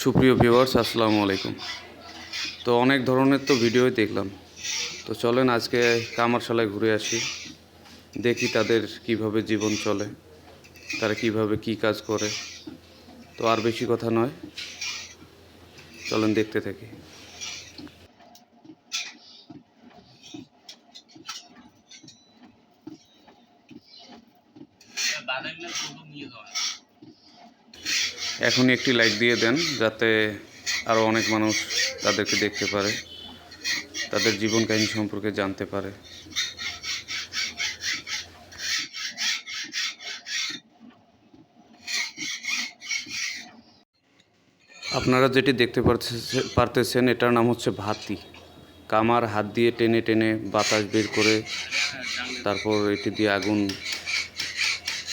সুপ্রিয় ভিউয়ার্স, আসসালামু আলাইকুম। তো অনেক ধরনের তো ভিডিওই দেখলাম, তো চলেন আজকে কামারশালায় ঘুরে আসি, দেখি তাদের কিভাবে জীবন চলে, তারা কিভাবে কি কাজ করে। তো আর বেশি কথা নয়, চলেন দেখতে থাকি। এখনই একটি লাইক দিয়ে দেন, যাতে আরও অনেক মানুষ তাদেরকে দেখতে পারে, তাদের জীবন কাহিনী সম্পর্কে জানতে পারে। আপনারা যেটি দেখতে পারতেছেন এটার নাম হচ্ছে ভাতি। কামার হাত দিয়ে টেনে টেনে বাতাস বের করে তারপর এটি দিয়ে আগুন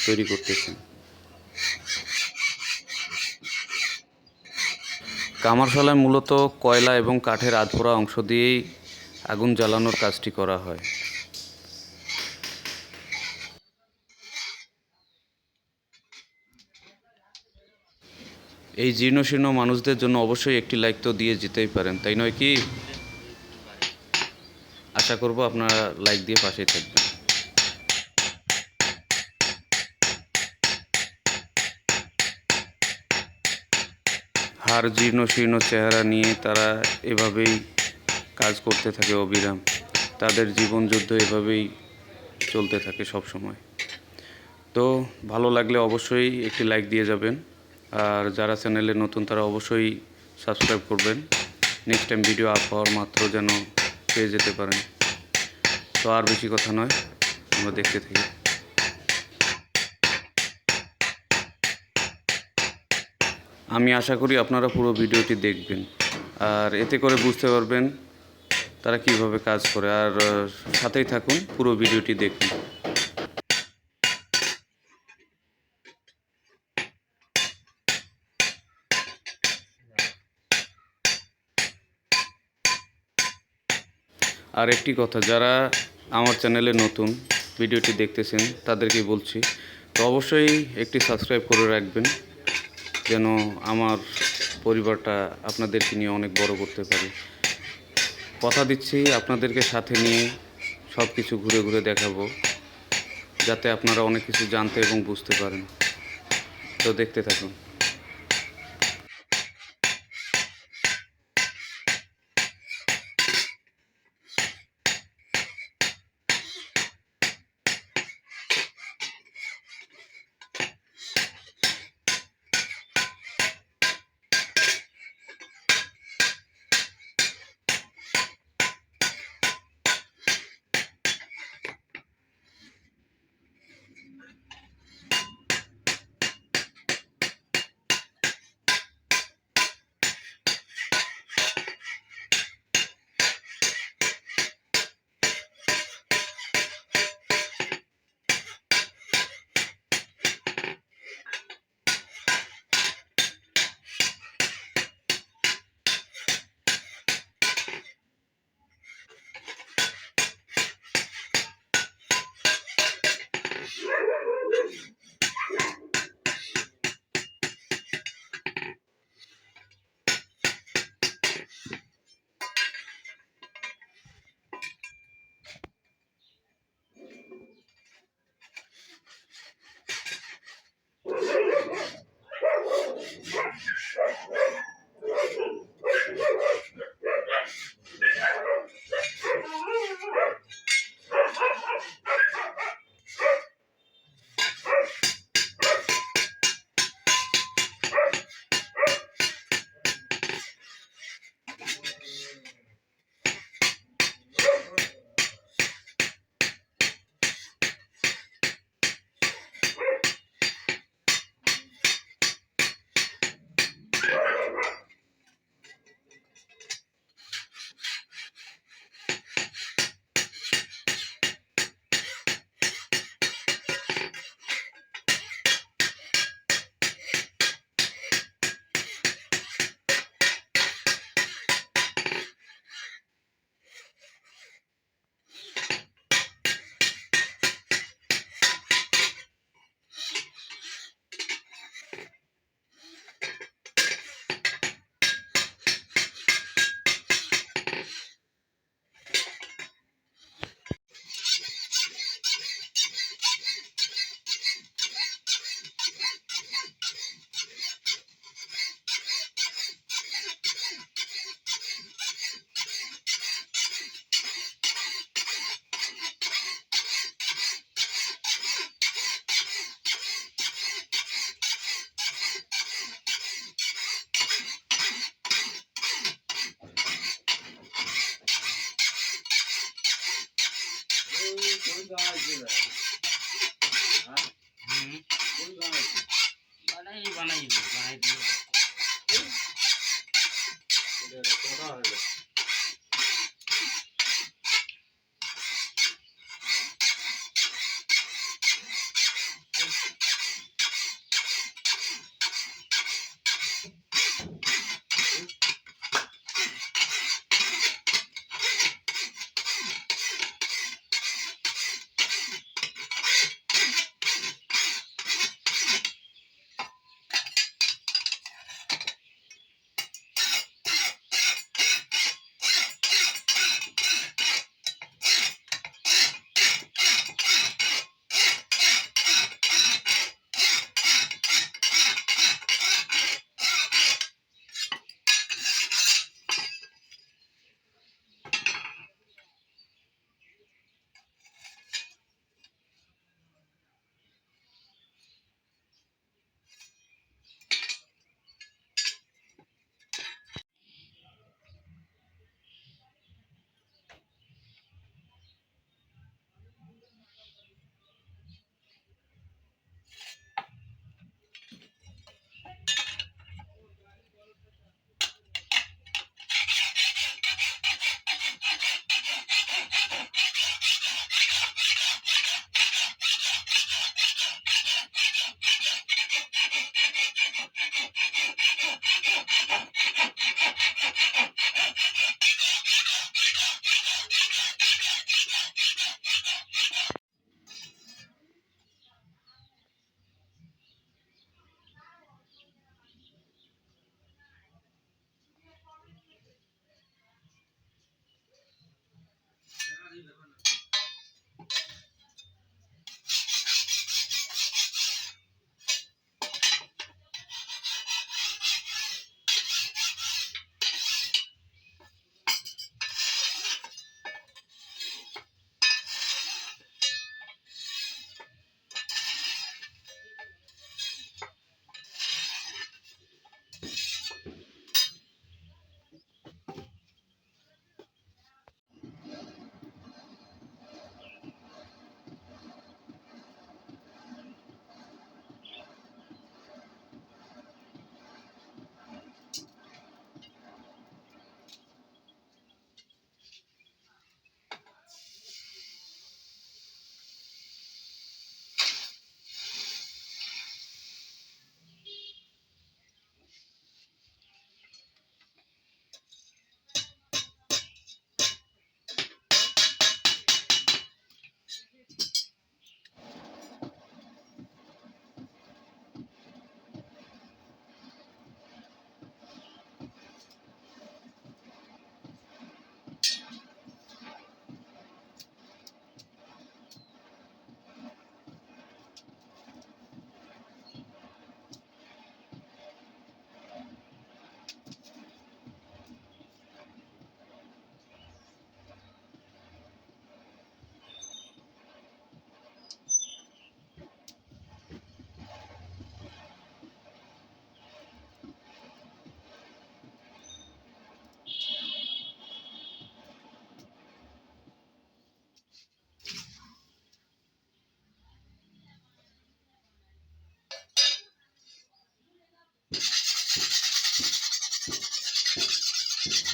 তৈরি করতেছেন। কামারশালায় মূলত কয়লা এবং কাঠের আধপোড়া অংশ দিয়েই আগুন জ্বালানোর কাজটি করা হয়। এই জীর্ণশীর্ণ মানুষদের জন্য অবশ্যই একটি লাইক তো দিয়ে যেতেই পারেন, তাই নয় কি? আশা করব আপনারা লাইক দিয়ে পাশেই থাকবেন। হাড় জীর্ণ শীর্ণ চেহারা নিয়ে তারা এভাবেই কাজ করতে থাকে অবিরাম। তাদের জীবনযুদ্ধ এভাবেই চলতে থাকে সব সময়। তো ভালো লাগলে অবশ্যই একটি লাইক দিয়ে যাবেন, আর যারা চ্যানেলে নতুন তারা অবশ্যই সাবস্ক্রাইব করবেন, নেক্সট টাইম ভিডিও আপ হওয়ার মাত্র যেন পেয়ে যেতে পারেন। তো আর বেশি কথা নয়, আমরা দেখতে থাকি। আমি আশা করি আপনারা পুরো ভিডিওটি দেখবেন, আর এতে করে বুঝতে পারবেন তারা কিভাবে কাজ করে। আর সাথেই থাকুন, পুরো ভিডিওটি দেখুন। আর একটি কথা, যারা আমার চ্যানেলে নতুন ভিডিওটি দেখতেছেন তাদেরকে বলছি, তো অবশ্যই একটি সাবস্ক্রাইব করে রাখবেন, যেন আমার পরিবারটা আপনাদেরকে নিয়ে অনেক বড় করতে পারি। কথা দিচ্ছি আপনাদেরকে সাথে নিয়ে সব কিছু ঘুরে ঘুরে দেখাবো, যাতে আপনারা অনেক কিছু জানতে এবং বুঝতে পারেন। তো দেখতে থাকুন।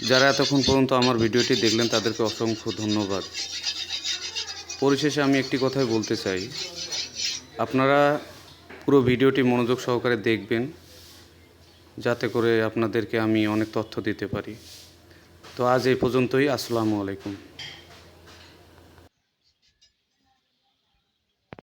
যারা এতক্ষণ পর্যন্ত আমার ভিডিওটি দেখলেন তাদেরকে অসংখ্য ধন্যবাদ। পরিশেষে আমি একটি কথাই বলতে চাই, আপনারা পুরো ভিডিওটি মনোযোগ সহকারে দেখবেন, যাতে করে আপনাদেরকে আমি অনেক তথ্য দিতে পারি। তো আজ এই পর্যন্তই। আসসালামু আলাইকুম।